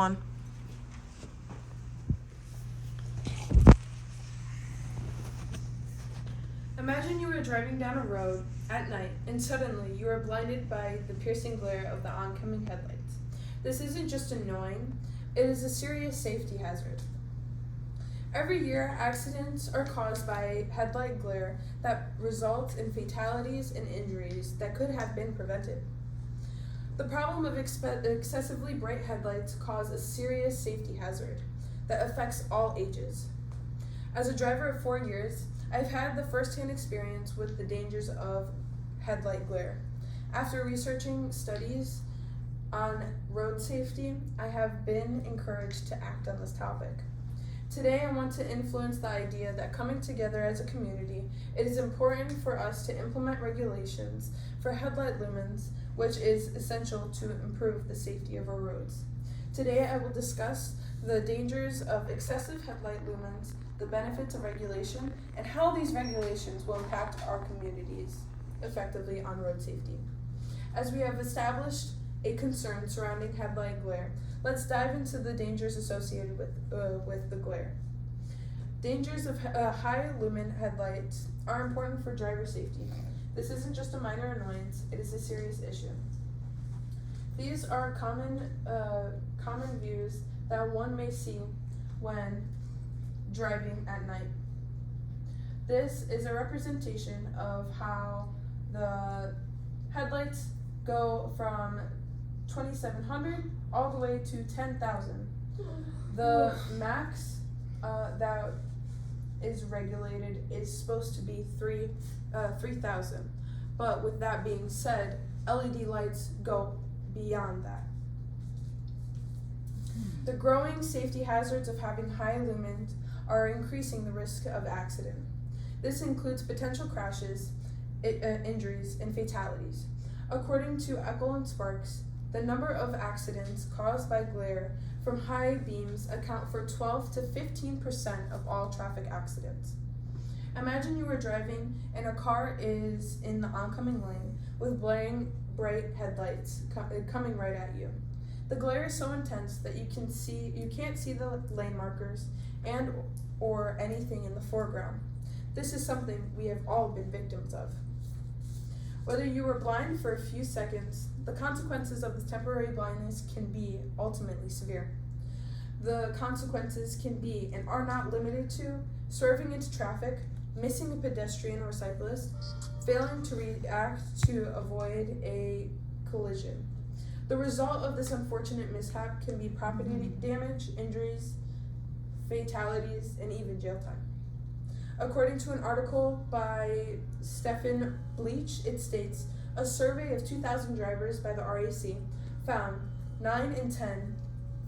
On. Imagine you were driving down a road at night and suddenly you are blinded by the piercing glare of the oncoming headlights. This isn't just annoying, it is a serious safety hazard. Every year, accidents are caused by headlight glare that results in fatalities and injuries that could have been prevented. The problem of excessively bright headlights cause a serious safety hazard that affects all ages. As a driver of 4 years, I've had the first-hand experience with the dangers of headlight glare. After researching studies on road safety, I have been encouraged to act on this topic. Today, I want to influence the idea that coming together as a community, it is important for us to implement regulations for headlight lumens, which is essential to improve the safety of our roads. Today, I will discuss the dangers of excessive headlight lumens, the benefits of regulation, and how these regulations will impact our communities effectively on road safety. As we have established a concern surrounding headlight glare, let's dive into the dangers associated with the glare. Dangers of high lumen headlights are important for driver safety. This isn't just a minor annoyance, it is a serious issue. These are common views that one may see when driving at night. This is a representation of how the headlights go from 2,700 all the way to 10,000. The max that is regulated is supposed to be 3,000. But with that being said, LED lights go beyond that. The growing safety hazards of having high lumens are increasing the risk of accident. This includes potential crashes, injuries, and fatalities. According to Eckel and Sparks, the number of accidents caused by glare from high beams account for 12 to 15% of all traffic accidents. Imagine you are driving and a car is in the oncoming lane with blaring bright headlights coming right at you. The glare is so intense that you can't see the lane markers and or anything in the foreground. This is something we have all been victims of. Whether you were blind for a few seconds, the consequences of this temporary blindness can be ultimately severe. The consequences can be and are not limited to swerving into traffic, missing a pedestrian or cyclist, failing to react to avoid a collision. The result of this unfortunate mishap can be property damage, injuries, fatalities, and even jail time. According to an article by Stephen Bleach, it states, a survey of 2,000 drivers by the RAC found 9 in 10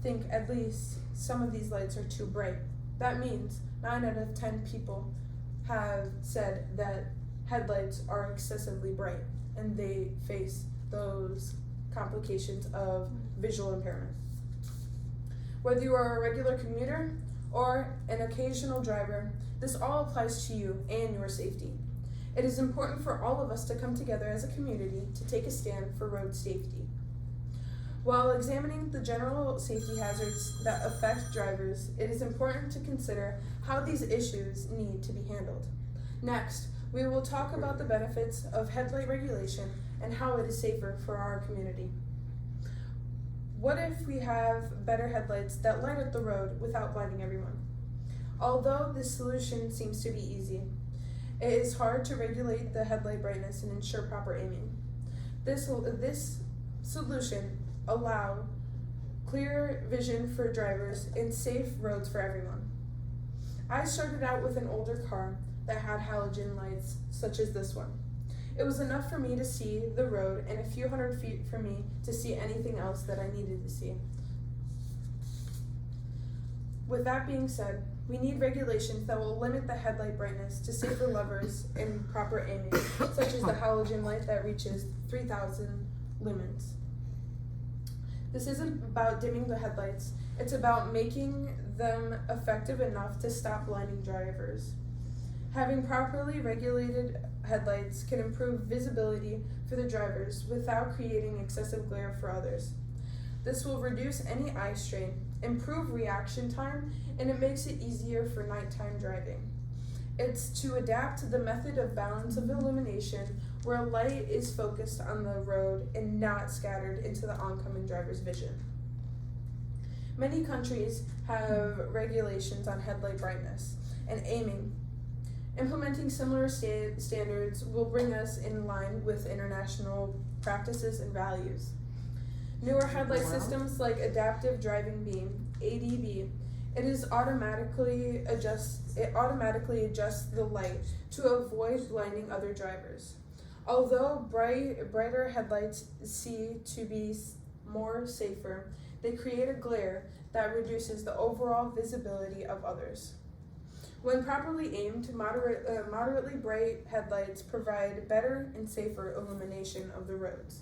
think at least some of these lights are too bright. That means 9 out of 10 people have said that headlights are excessively bright and they face those complications of visual impairment. Whether you are a regular commuter or an occasional driver, this all applies to you and your safety. It is important for all of us to come together as a community to take a stand for road safety. While examining the general safety hazards that affect drivers, it is important to consider how these issues need to be handled. Next, we will talk about the benefits of headlight regulation and how it is safer for our community. What if we have better headlights that light up the road without blinding everyone? Although this solution seems to be easy, it is hard to regulate the headlight brightness and ensure proper aiming. This solution allows clear vision for drivers and safe roads for everyone. I started out with an older car that had halogen lights such as this one. It was enough for me to see the road and a few hundred feet for me to see anything else that I needed to see. With that being said, we need regulations that will limit the headlight brightness to safer levers and proper aiming, such as the halogen light that reaches 3,000 lumens. This isn't about dimming the headlights, it's about making them effective enough to stop blinding drivers. Having properly regulated headlights can improve visibility for the drivers without creating excessive glare for others. This will reduce any eye strain, improve reaction time, and it makes it easier for nighttime driving. It's to adapt the method of balance of illumination where light is focused on the road and not scattered into the oncoming driver's vision. Many countries have regulations on headlight brightness and aiming. Implementing similar standards will bring us in line with international practices and values. Newer headlight systems like Adaptive Driving Beam, ADB, it automatically adjusts the light to avoid blinding other drivers. Although brighter headlights seem to be more safer, they create a glare that reduces the overall visibility of others. When properly aimed, moderately bright headlights provide better and safer illumination of the roads.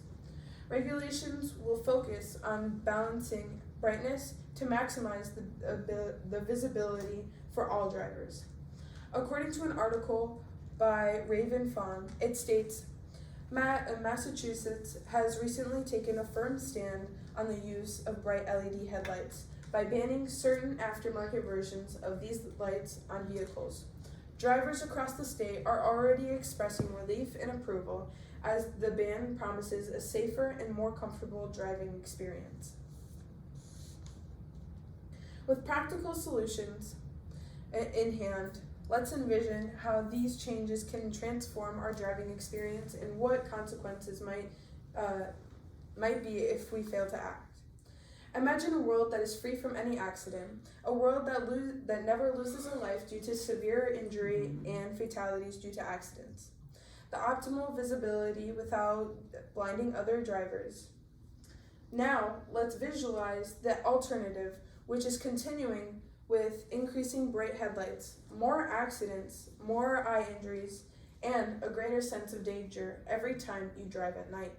Regulations will focus on balancing brightness to maximize the visibility for all drivers. According to an article by Raven Fawn, it states, Massachusetts has recently taken a firm stand on the use of bright LED headlights by banning certain aftermarket versions of these lights on vehicles. Drivers across the state are already expressing relief and approval as the ban promises a safer and more comfortable driving experience. With practical solutions in hand, let's envision how these changes can transform our driving experience and what consequences might be if we fail to act. Imagine a world that is free from any accident, a world that never loses a life due to severe injury and fatalities due to accidents. The optimal visibility without blinding other drivers. Now, let's visualize the alternative, which is continuing with increasing bright headlights, more accidents, more eye injuries, and a greater sense of danger every time you drive at night.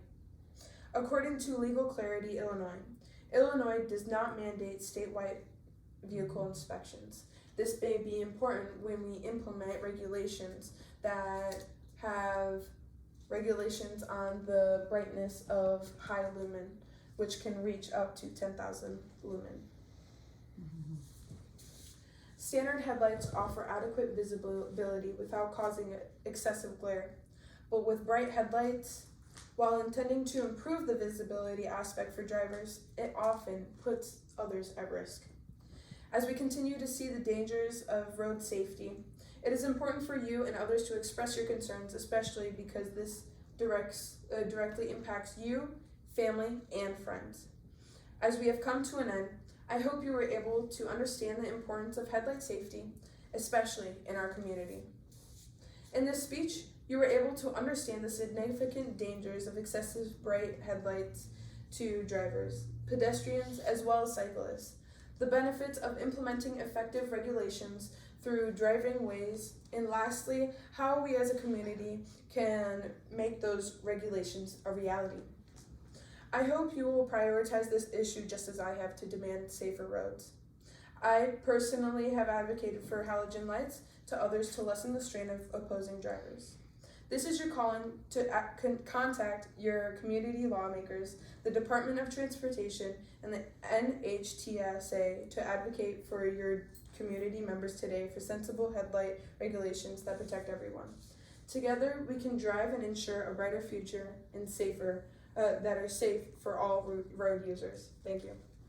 According to Legal Clarity, Illinois does not mandate statewide vehicle inspections. This may be important when we implement regulations that have regulations on the brightness of high lumen, which can reach up to 10,000 lumen. Standard headlights offer adequate visibility without causing excessive glare, but with bright headlights, while intending to improve the visibility aspect for drivers, it often puts others at risk. As we continue to see the dangers of road safety, it is important for you and others to express your concerns, especially because this directly impacts you, family, and friends. As we have come to an end, I hope you were able to understand the importance of headlight safety, especially in our community. In this speech, you were able to understand the significant dangers of excessive bright headlights to drivers, pedestrians, as well as cyclists, the benefits of implementing effective regulations through driving ways, and lastly, how we as a community can make those regulations a reality. I hope you will prioritize this issue just as I have to demand safer roads. I personally have advocated for halogen lights to others to lessen the strain of opposing drivers. This is your calling to contact your community lawmakers, the Department of Transportation, and the NHTSA to advocate for your community members today for sensible headlight regulations that protect everyone. Together, we can drive and ensure a brighter future and that are safe for all road users. Thank you.